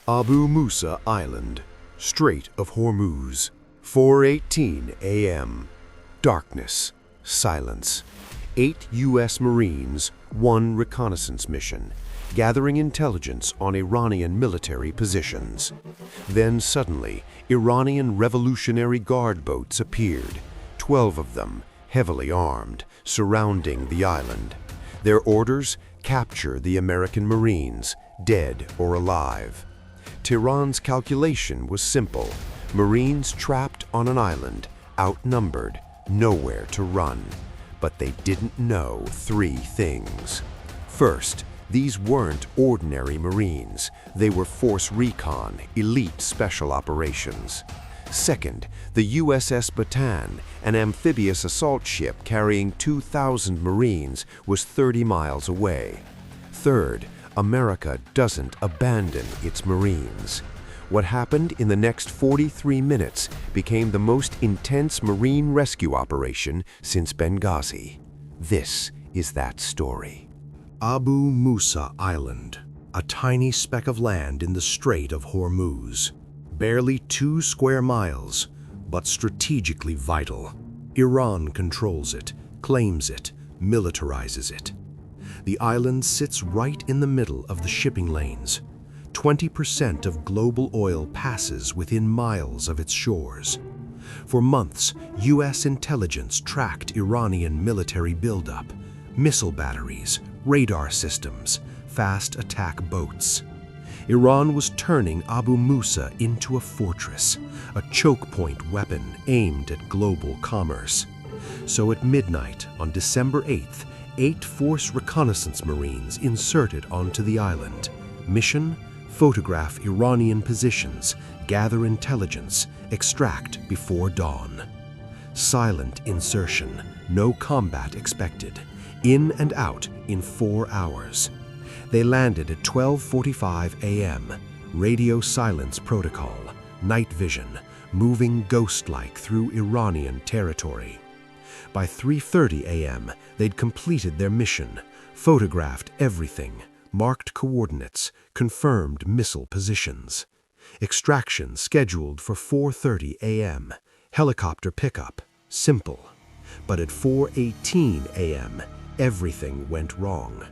Abu Musa Island, Strait of Hormuz, 4:18 a.m. Darkness, silence. 8 U.S. Marines, 1 reconnaissance mission, gathering intelligence on Iranian military positions. Then suddenly, Iranian Revolutionary Guard boats appeared, 12 of them, heavily armed, surrounding the island. Their orders: capture the American Marines, dead or alive. Tehran's calculation was simple: Marines trapped on an island, outnumbered, nowhere to run. But they didn't know 3 things. First, these weren't ordinary Marines. They were Force Recon, elite special operations. Second, the USS Bataan, an amphibious assault ship carrying 2,000 Marines, was 30 miles away. Third, America doesn't abandon its Marines. What happened in the next 43 minutes became the most intense Marine rescue operation since Benghazi. This is that story. Abu Musa Island, a tiny speck of land in the Strait of Hormuz. Barely 2 square miles, but strategically vital. Iran controls it, claims it, militarizes it. The island sits right in the middle of the shipping lanes. 20% of global oil passes within miles of its shores. For months, U.S. intelligence tracked Iranian military buildup, missile batteries, radar systems, fast attack boats. Iran was turning Abu Musa into a fortress, a choke point weapon aimed at global commerce. So at midnight on December 8th, 8 Force Reconnaissance Marines inserted onto the island. Mission: photograph Iranian positions, gather intelligence, extract before dawn. Silent insertion, no combat expected. In and out in 4 hours. They landed at 12:45 a.m. Radio silence protocol, night vision, moving ghost-like through Iranian territory. By 3:30 a.m., they'd completed their mission, photographed everything, marked coordinates, confirmed missile positions. Extraction scheduled for 4:30 a.m. Helicopter pickup, simple. But at 4:18 a.m., everything went wrong.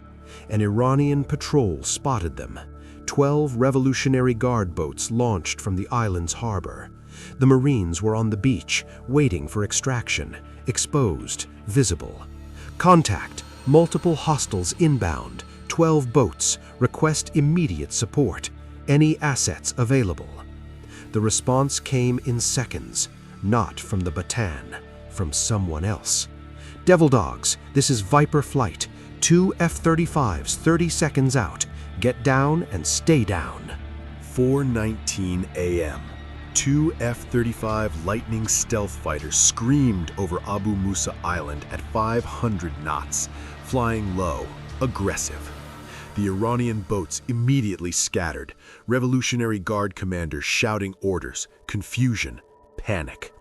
An Iranian patrol spotted them. 12 Revolutionary Guard boats launched from the island's harbor. The Marines were on the beach, waiting for extraction, exposed, visible. Contact: multiple hostiles inbound. 12 boats, request immediate support. Any assets available. The response came in seconds, not from the Bataan, from someone else. Devil Dogs, this is Viper flight. 2 F-35s 30 seconds out. Get down and stay down. 4:19 a.m. 2 F-35 Lightning stealth fighters screamed over Abu Musa Island at 500 knots, flying low, aggressive. The Iranian boats immediately scattered, Revolutionary Guard commanders shouting orders, confusion, panic.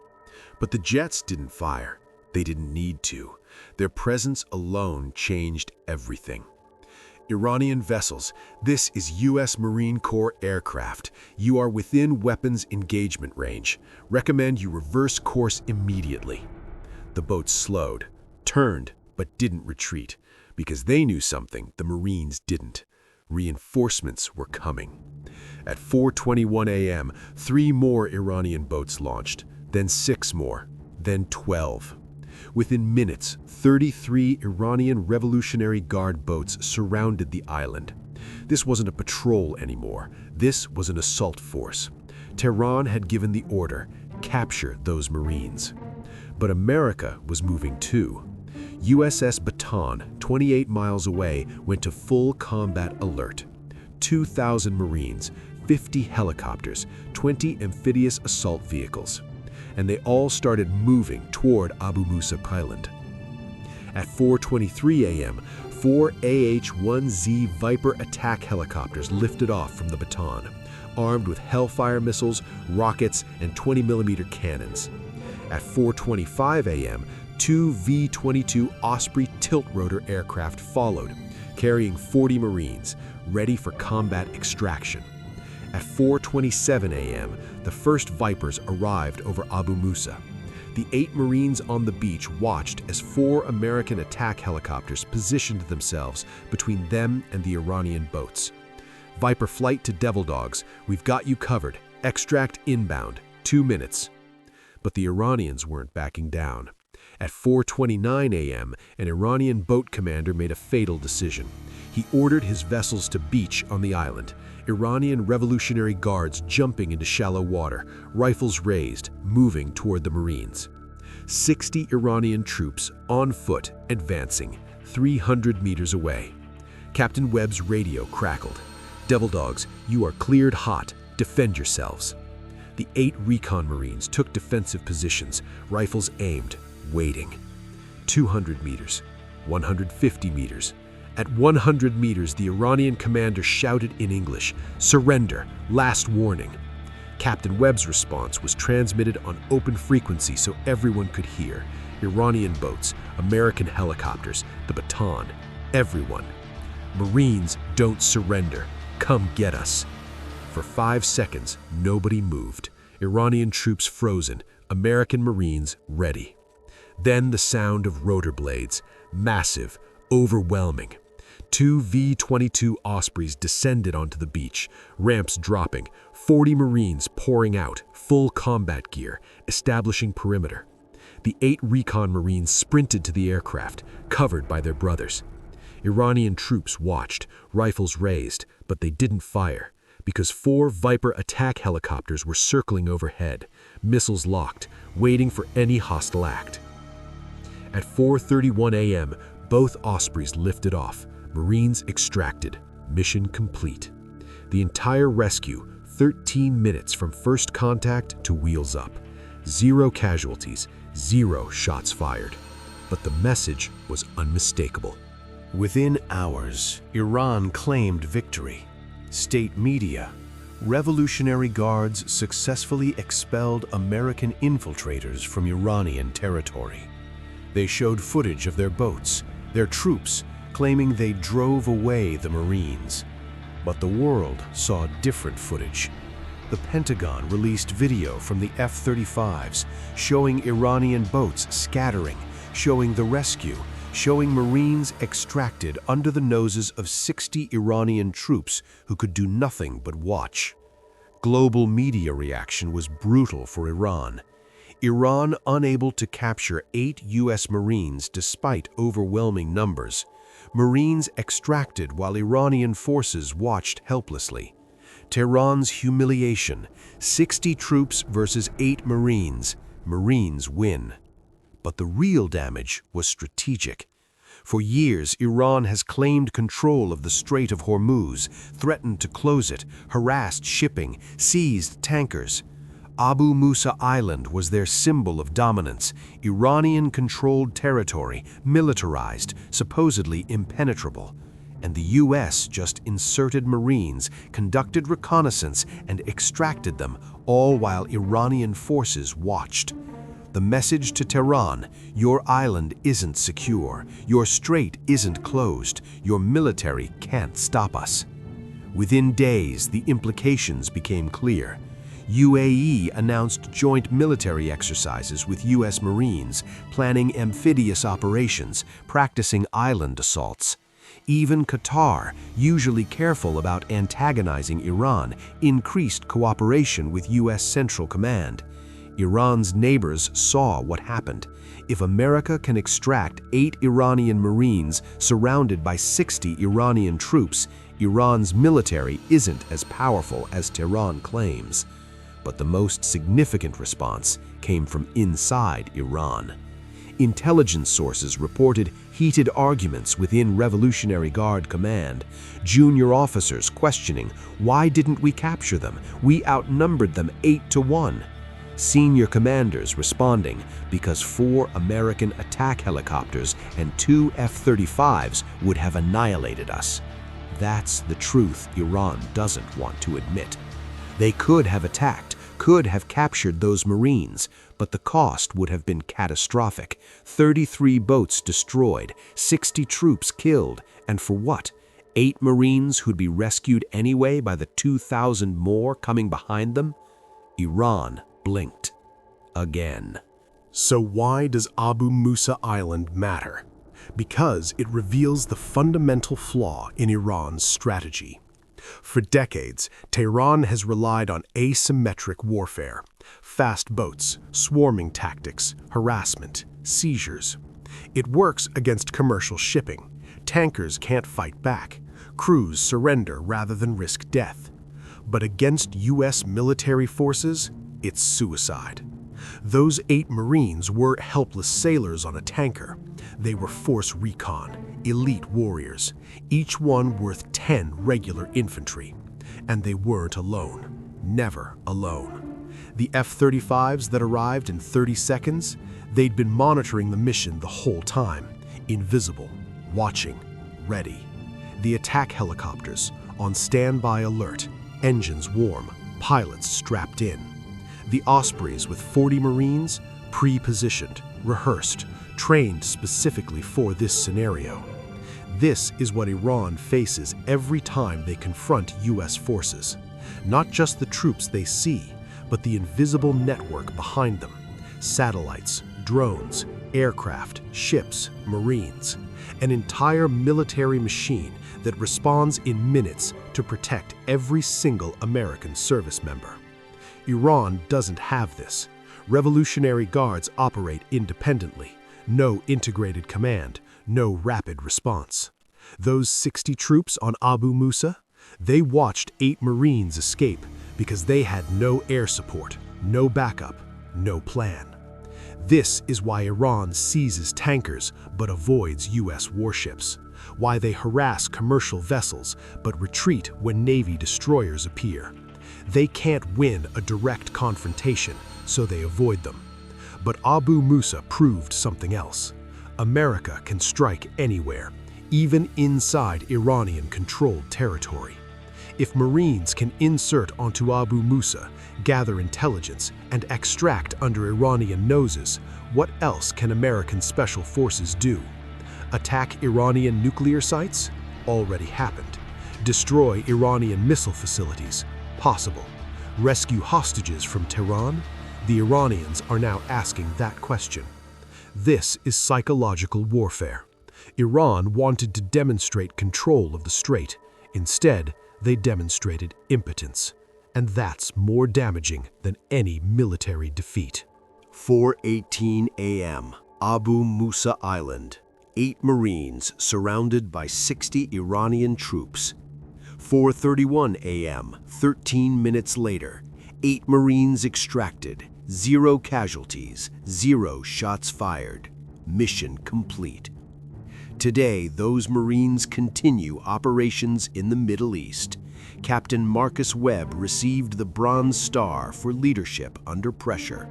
But the jets didn't fire. They didn't need to. Their presence alone changed everything. Iranian vessels, this is U.S. Marine Corps aircraft. You are within weapons engagement range. Recommend you reverse course immediately. The boats slowed, turned, but didn't retreat, because they knew something the Marines didn't. Reinforcements were coming. At 4:21 a.m., 3 more Iranian boats launched, then 6 more, then 12. Within minutes, 33 Iranian Revolutionary Guard boats surrounded the island. This wasn't a patrol anymore. This was an assault force. Tehran had given the order: capture those Marines. But America was moving too. USS Bataan, 28 miles away, went to full combat alert. 2,000 Marines, 50 helicopters, 20 amphibious assault vehicles. And they all started moving toward Abu Musa Island. At 4:23 a.m., 4 AH-1Z Viper attack helicopters lifted off from the Bataan, armed with Hellfire missiles, rockets, and 20mm cannons. At 4:25 a.m., 2 V-22 Osprey tilt-rotor aircraft followed, carrying 40 Marines, ready for combat extraction. At 4:27 a.m., the first Vipers arrived over Abu Musa. The 8 Marines on the beach watched as 4 American attack helicopters positioned themselves between them and the Iranian boats. Viper flight to Devil Dogs, we've got you covered. Extract inbound, 2 minutes. But the Iranians weren't backing down. At 4:29 a.m., an Iranian boat commander made a fatal decision. He ordered his vessels to beach on the island. Iranian Revolutionary Guards jumping into shallow water, rifles raised, moving toward the Marines. 60 Iranian troops on foot advancing, 300 meters away. Captain Webb's radio crackled. Devil Dogs, you are cleared hot. Defend yourselves. The 8 recon Marines took defensive positions, rifles aimed, waiting. 200 meters, 150 meters. At 100 meters, the Iranian commander shouted in English, "Surrender, last warning." Captain Webb's response was transmitted on open frequency so everyone could hear. Iranian boats, American helicopters, the baton, everyone. "Marines, don't surrender. Come get us." For 5 seconds, nobody moved. Iranian troops frozen, American Marines ready. Then the sound of rotor blades, massive, overwhelming. 2 V-22 Ospreys descended onto the beach, ramps dropping, 40 Marines pouring out, full combat gear, establishing perimeter. The 8 recon Marines sprinted to the aircraft, covered by their brothers. Iranian troops watched, rifles raised, but they didn't fire, because 4 Viper attack helicopters were circling overhead, missiles locked, waiting for any hostile act. At 4:31 a.m., both Ospreys lifted off, Marines extracted, mission complete. The entire rescue, 13 minutes from first contact to wheels up. 0 casualties, 0 shots fired. But the message was unmistakable. Within hours, Iran claimed victory. State media, Revolutionary Guards successfully expelled American infiltrators from Iranian territory. They showed footage of their boats, their troops, claiming they drove away the Marines. But the world saw different footage. The Pentagon released video from the F-35s, showing Iranian boats scattering, showing the rescue, showing Marines extracted under the noses of 60 Iranian troops who could do nothing but watch. Global media reaction was brutal for Iran. Iran unable to capture 8 U.S. Marines despite overwhelming numbers. Marines extracted while Iranian forces watched helplessly. Tehran's humiliation, 60 troops versus 8 Marines. Marines win. But the real damage was strategic. For years, Iran has claimed control of the Strait of Hormuz, threatened to close it, harassed shipping, seized tankers. Abu Musa Island was their symbol of dominance, Iranian-controlled territory, militarized, supposedly impenetrable. And the U.S. just inserted Marines, conducted reconnaissance, and extracted them, all while Iranian forces watched. The message to Tehran, your island isn't secure, your strait isn't closed, your military can't stop us. Within days, the implications became clear. UAE announced joint military exercises with U.S. Marines, planning amphibious operations, practicing island assaults. Even Qatar, usually careful about antagonizing Iran, increased cooperation with U.S. Central Command. Iran's neighbors saw what happened. If America can extract 8 Iranian Marines surrounded by 60 Iranian troops, Iran's military isn't as powerful as Tehran claims. But the most significant response came from inside Iran. Intelligence sources reported heated arguments within Revolutionary Guard Command, junior officers questioning, "Why didn't we capture them? We outnumbered them 8-1. Senior commanders responding, "Because 4 American attack helicopters and 2 F-35s would have annihilated us." That's the truth Iran doesn't want to admit. They could have attacked, could have captured those Marines, but the cost would have been catastrophic. 33 boats destroyed, 60 troops killed, and for what? 8 Marines who'd be rescued anyway by the 2,000 more coming behind them? Iran blinked. Again. So why does Abu Musa Island matter? Because it reveals the fundamental flaw in Iran's strategy. For decades, Tehran has relied on asymmetric warfare: fast boats, swarming tactics, harassment, seizures. It works against commercial shipping. Tankers can't fight back. Crews surrender rather than risk death. But against U.S. military forces, it's suicide. Those 8 Marines weren't helpless sailors on a tanker. They were force recon, elite warriors, each one worth 10 regular infantry. And they weren't alone. Never alone. The F-35s that arrived in 30 seconds, they'd been monitoring the mission the whole time, invisible, watching, ready. The attack helicopters, on standby alert, engines warm, pilots strapped in. The Ospreys with 40 Marines, pre-positioned, rehearsed, trained specifically for this scenario. This is what Iran faces every time they confront U.S. forces. Not just the troops they see, but the invisible network behind them. Satellites, drones, aircraft, ships, Marines. An entire military machine that responds in minutes to protect every single American service member. Iran doesn't have this. Revolutionary Guards operate independently. No integrated command, no rapid response. Those 60 troops on Abu Musa, they watched 8 Marines escape because they had no air support, no backup, no plan. This is why Iran seizes tankers but avoids U.S. warships. Why they harass commercial vessels but retreat when Navy destroyers appear. They can't win a direct confrontation, so they avoid them. But Abu Musa proved something else. America can strike anywhere, even inside Iranian-controlled territory. If Marines can insert onto Abu Musa, gather intelligence, and extract under Iranian noses, what else can American special forces do? Attack Iranian nuclear sites? Already happened. Destroy Iranian missile facilities? Possible. Rescue hostages from Tehran? The Iranians are now asking that question. This is psychological warfare. Iran wanted to demonstrate control of the strait. Instead, they demonstrated impotence. And that's more damaging than any military defeat. 4:18 a.m. Abu Musa Island. 8 Marines surrounded by 60 Iranian troops. 4:31 a.m., 13 minutes later, 8 Marines extracted, 0 casualties, 0 shots fired. Mission complete. Today, those Marines continue operations in the Middle East. Captain Marcus Webb received the Bronze Star for leadership under pressure.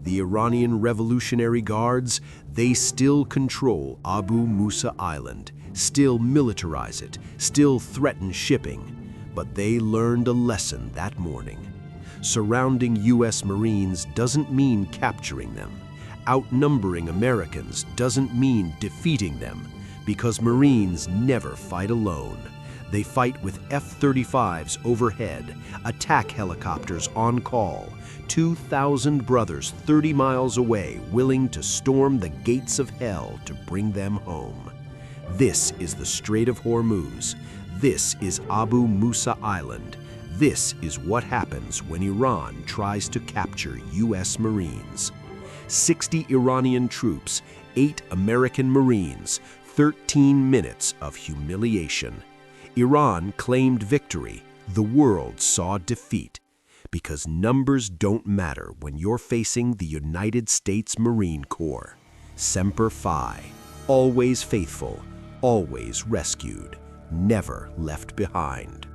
The Iranian Revolutionary Guards, they still control Abu Musa Island, still militarize it, still threaten shipping. But they learned a lesson that morning. Surrounding U.S. Marines doesn't mean capturing them. Outnumbering Americans doesn't mean defeating them, because Marines never fight alone. They fight with F-35s overhead, attack helicopters on call, 2,000 brothers 30 miles away willing to storm the gates of hell to bring them home. This is the Strait of Hormuz. This is Abu Musa Island. This is what happens when Iran tries to capture U.S. Marines. 60 Iranian troops, 8 American Marines, 13 minutes of humiliation. Iran claimed victory. The world saw defeat. Because numbers don't matter when you're facing the United States Marine Corps. Semper Fi. Always faithful, always rescued, never left behind.